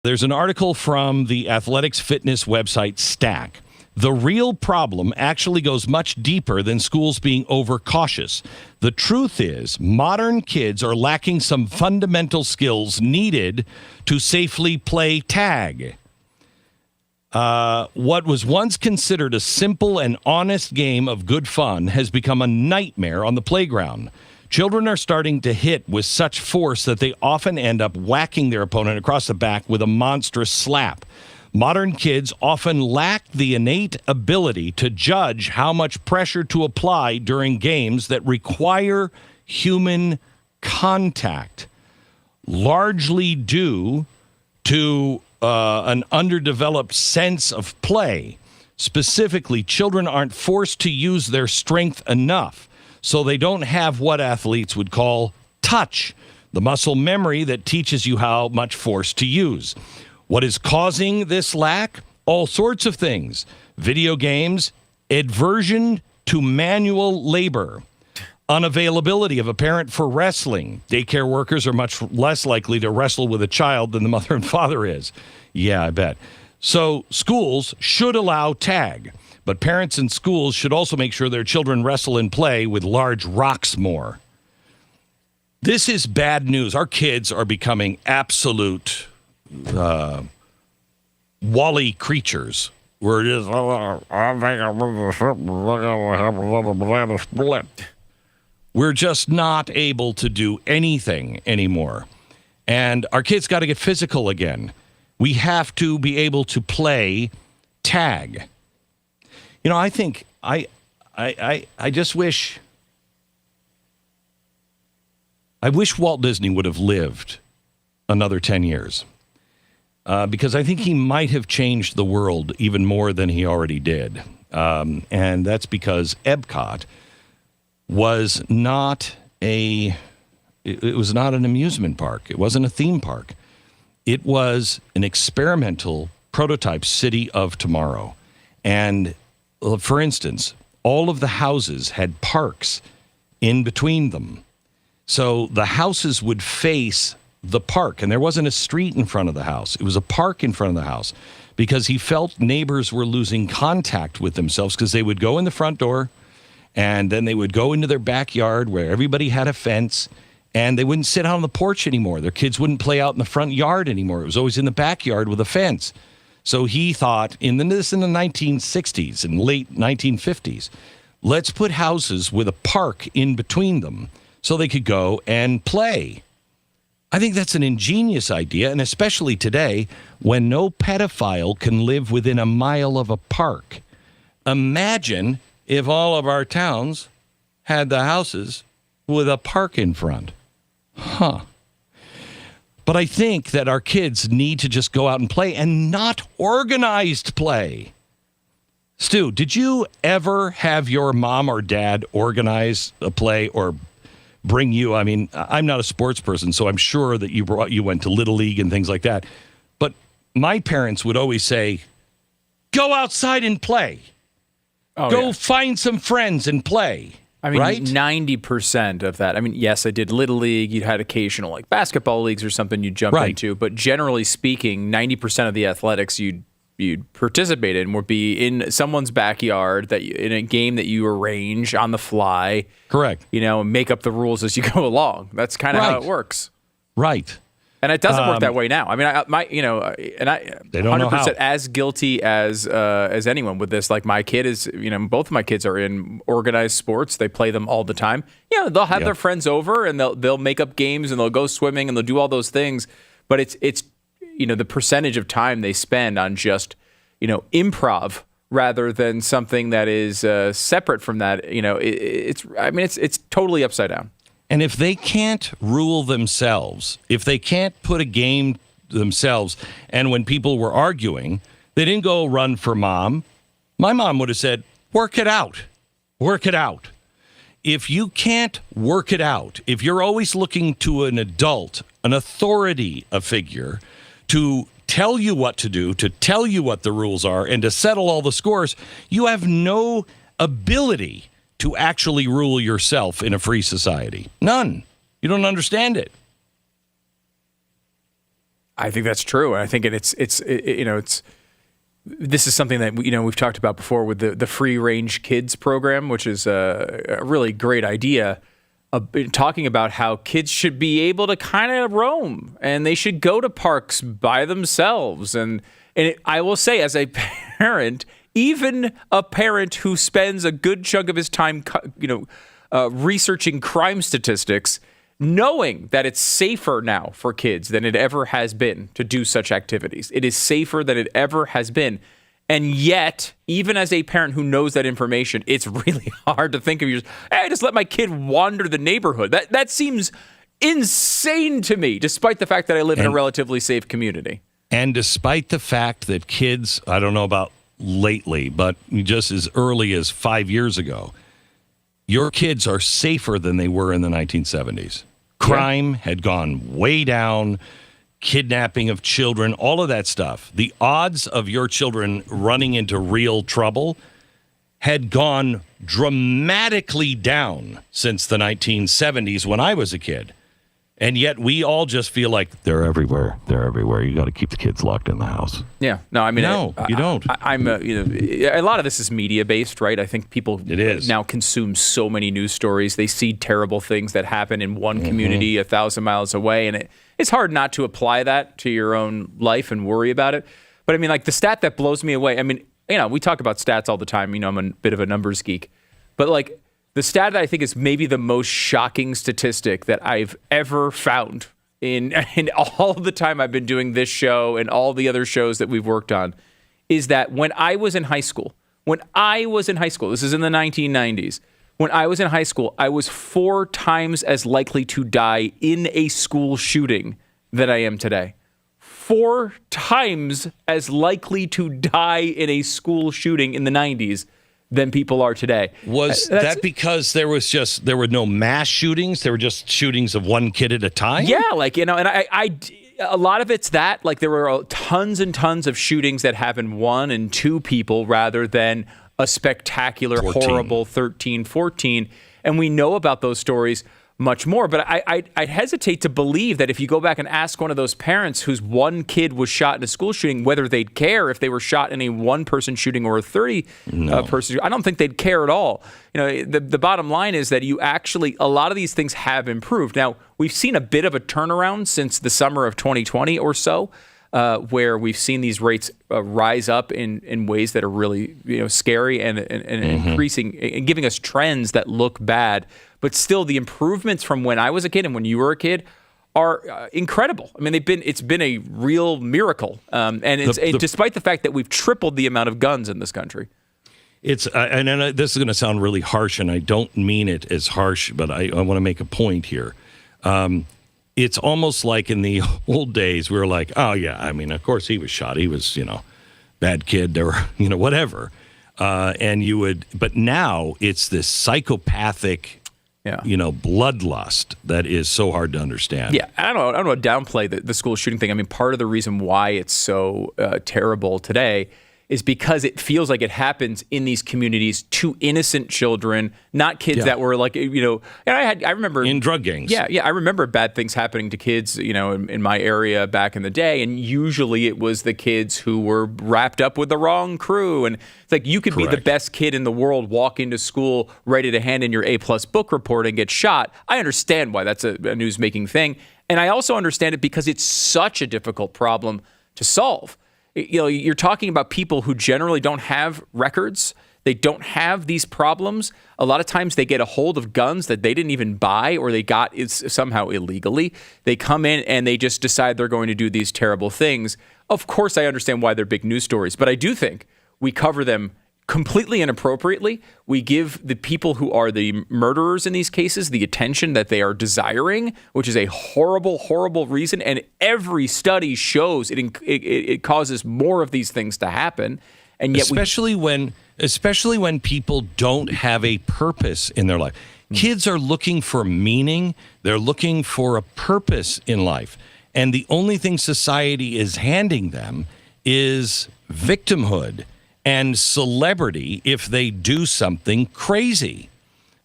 There's an article from the athletics fitness website Stack. The real problem actually goes much deeper than schools being overcautious. The truth is, modern kids are lacking some fundamental skills needed to safely play tag. What was once considered a simple and honest game of good fun has become a nightmare on the playground. Children are starting to hit with such force that they often end up whacking their opponent across the back with a monstrous slap. Modern kids often lack the innate ability to judge how much pressure to apply during games that require human contact, largely due to an underdeveloped sense of play. Specifically, children aren't forced to use their strength enough, so they don't have what athletes would call touch, the muscle memory that teaches you how much force to use. What is causing this lack? All sorts of things. Video games, aversion to manual labor, unavailability of a parent for wrestling. Daycare workers are much less likely to wrestle with a child than the mother and father is. Yeah, I bet. So schools should allow tag, but parents and schools should also make sure their children wrestle and play with large rocks more. This is bad news. Our kids are becoming absolute Wall-E creatures. We're just, we're just not able to do anything anymore. And our kids got to get physical again. We have to be able to play tag. You know, I think I just wish Walt Disney would have lived another 10 years. Because I think he might have changed the world even more than he already did. And that's because Epcot was not it was not an amusement park. It wasn't a theme park. It was an experimental prototype city of tomorrow. And for instance, all of the houses had parks in between them. So the houses would face the park, and there wasn't a street in front of the house. It was a park in front of the house because he felt neighbors were losing contact with themselves because they would go in the front door and then they would go into their backyard where everybody had a fence, and they wouldn't sit out on the porch anymore. Their kids wouldn't play out in the front yard anymore. It was always in the backyard with a fence. So he thought, in the 1960s and late 1950s, let's put houses with a park in between them so they could go and play. I think that's an ingenious idea, and especially today when no pedophile can live within a mile of a park. Imagine if all of our towns had the houses with a park in front. Huh. But I think that our kids need to just go out and play, and not organized play. Stu, did you ever have your mom or dad organize a play or bring you? I mean, I'm not a sports person, so I'm sure that you went to Little League and things like that. But my parents would always say, go outside and play. Go find some friends and play. I mean, right? 90% of that. I mean, yes, I did Little League. You had occasional like basketball leagues or something you'd jump into. But generally speaking, 90% of the athletics you'd participate in would be in someone's backyard, in a game that you arrange on the fly. Correct. You know, and make up the rules as you go along. That's kind of how it works. Right. And it doesn't work that way now. I mean, they don't 100% know how. As guilty as anyone with this. Like my kid is, both of my kids are in organized sports. They play them all the time. Yeah, they'll have their friends over and they'll make up games and they'll go swimming and they'll do all those things. But it's the percentage of time they spend on just improv rather than something that is separate from that. It's totally upside down. And if they can't rule themselves, if they can't put a game themselves, and when people were arguing, they didn't go run for mom. My mom would have said, work it out. Work it out. If you can't work it out, if you're always looking to an adult, an authority, a figure, to tell you what to do, to tell you what the rules are, and to settle all the scores, you have no ability to actually rule yourself in a free society. None. You don't understand it. I think that's true. And I think it's this is something that we've talked about before with the free range kids program, which is a really great idea. Talking about how kids should be able to kind of roam and they should go to parks by themselves. And I will say, as a parent, even a parent who spends a good chunk of his time, researching crime statistics, knowing that it's safer now for kids than it ever has been to do such activities. It is safer than it ever has been. And yet, even as a parent who knows that information, it's really hard to think of just let my kid wander the neighborhood. That seems insane to me, despite the fact that I live in a relatively safe community. And despite the fact that kids, I don't know about lately, but just as early as 5 years ago, your kids are safer than they were in the 1970s. Crime had gone way down. Kidnapping of children, all of that stuff. The odds of your children running into real trouble had gone dramatically down since the 1970s when I was a kid. And yet we all just feel like they're everywhere. They're everywhere. You got to keep the kids locked in the house. Yeah. No, I mean, no, you don't. I'm, a lot of this is media based, right? I think people now consume so many news stories. They see terrible things that happen in one community 1,000 miles away. And it's hard not to apply that to your own life and worry about it. But I mean, like the stat that blows me away. I mean, we talk about stats all the time. I'm a bit of a numbers geek, but like, the stat that I think is maybe the most shocking statistic that I've ever found in all the time I've been doing this show and all the other shows that we've worked on is that when I was in high school, this is in the 1990s, when I was in high school, I was 4 times as likely to die in a school shooting than I am today. 4 times as likely to die in a school shooting in the 90s than people are today. Was that because there were no mass shootings? There were just shootings of one kid at a time? Yeah, and I a lot of it's that, like there were tons and tons of shootings that happened 1 and 2 people rather than a spectacular, 14. horrible 13, 14. And we know about those stories much more. But I'd hesitate to believe that if you go back and ask one of those parents whose one kid was shot in a school shooting, whether they'd care if they were shot in a 1-person shooting or a 30-person. I don't think they'd care at all. The bottom line is that a lot of these things have improved. Now, we've seen a bit of a turnaround since the summer of 2020 or so, where we've seen these rates rise up in ways that are really scary and increasing and giving us trends that look bad. But still, the improvements from when I was a kid and when you were a kid are incredible. I mean, it's been a real miracle, and despite the fact that we've tripled the amount of guns in this country. It's and this is going to sound really harsh, and I don't mean it as harsh, but I want to make a point here. It's almost like in the old days, we were like, oh yeah, I mean, of course he was shot. He was, bad kid or, whatever. But now it's this psychopathic, bloodlust that is so hard to understand. Yeah, I don't want to downplay the school shooting thing. I mean, part of the reason why it's so terrible today is because it feels like it happens in these communities to innocent children, not kids that were like, and I remember in drug gangs. Yeah. I remember bad things happening to kids, in my area back in the day. And usually it was the kids who were wrapped up with the wrong crew. And it's like, you could be the best kid in the world, walk into school ready to hand in your A+ book report and get shot. I understand why that's a news-making thing. And I also understand it because it's such a difficult problem to solve. You're talking about people who generally don't have records. They don't have these problems. A lot of times they get a hold of guns that they didn't even buy or they got somehow illegally. They come in and they just decide they're going to do these terrible things. Of course, I understand why they're big news stories, but I do think we cover them completely inappropriately. We give the people who are the murderers in these cases the attention that they are desiring, which is a horrible, horrible reason. And every study shows it causes more of these things to happen. And yet, especially when people don't have a purpose in their life. Kids are looking for meaning. They're looking for a purpose in life. And the only thing society is handing them is victimhood and celebrity if they do something crazy.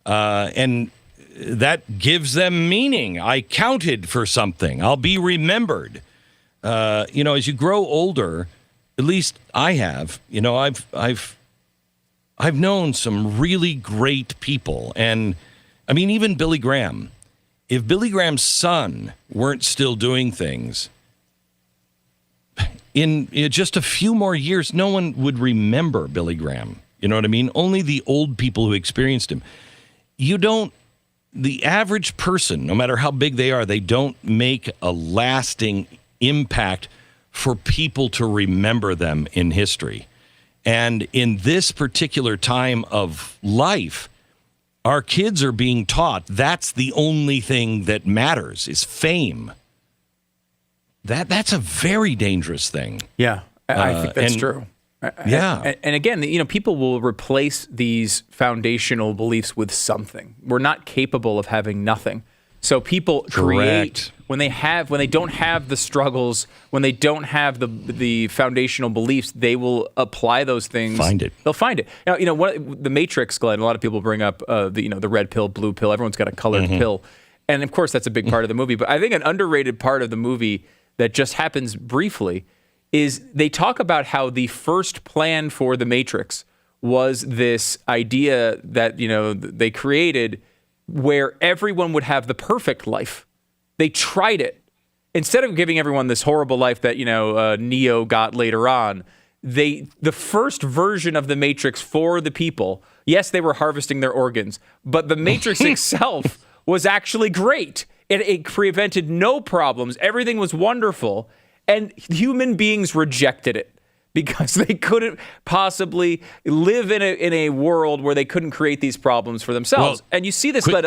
And that gives them meaning. I counted for something. I'll be remembered. as you grow older, at least I have, I've known some really great people. And I mean, even Billy Graham. If Billy Graham's son weren't still doing things, in just a few more years, no one would remember Billy Graham. You know what I mean? Only the old people who experienced him. The average person, no matter how big they are, they don't make a lasting impact for people to remember them in history. And in this particular time of life, our kids are being taught that's the only thing that matters is fame. That's a very dangerous thing. Yeah, I think that's true. Yeah. And again, people will replace these foundational beliefs with something. We're not capable of having nothing. So people create when they don't have the struggles, when they don't have the foundational beliefs, they will apply those things. They'll find it. Now, the Matrix, Glenn, a lot of people bring up the red pill, blue pill. Everyone's got a colored pill. And of course that's a big part of the movie, but I think an underrated part of the movie that just happens briefly is they talk about how the first plan for the Matrix was this idea that, they created where everyone would have the perfect life. They tried it. Instead of giving everyone this horrible life that, Neo got later on, the first version of the Matrix for the people, yes, they were harvesting their organs, but the Matrix itself was actually great. It prevented no problems. Everything was wonderful. And human beings rejected it because they couldn't possibly live in a world where they couldn't create these problems for themselves. Well, and you see this back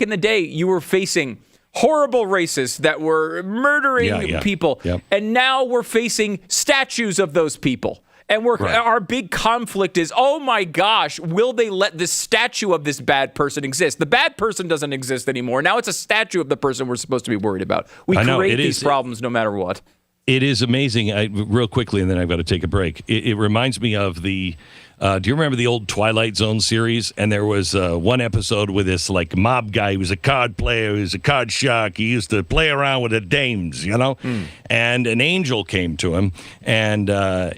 in the day, you were facing horrible racists that were murdering people. Yep. And now we're facing statues of those people. And our big conflict is, oh my gosh, will they let this statue of this bad person exist? The bad person doesn't exist anymore. Now it's a statue of the person we're supposed to be worried about. We create these problems no matter what. It is amazing. Real quickly, and then I've got to take a break. It reminds me of the. Do you remember the old Twilight Zone series? And there was one episode with this mob guy. He was a card player. He was a card shark. He used to play around with the dames, And an angel came to him, and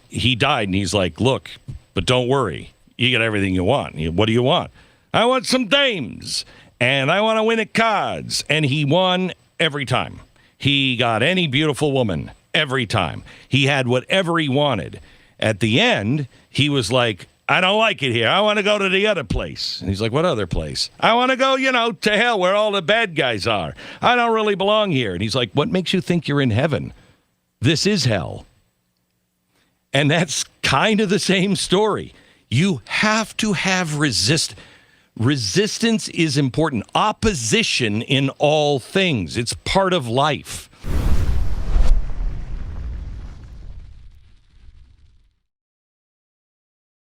he died. And he's like, "Look, but don't worry. You get everything you want. What do you want? I want some dames, and I want to win at cards." And he won every time. He got any beautiful woman every time. He had whatever he wanted. At the end, he was like, "I don't like it here. I want to go to the other place." And he's like, "What other place?" "I want to go, to hell where all the bad guys are. I don't really belong here." And he's like, "What makes you think you're in heaven? This is hell." And that's kind of the same story. You have to have resistance. Resistance is important. Opposition in all things. It's part of life.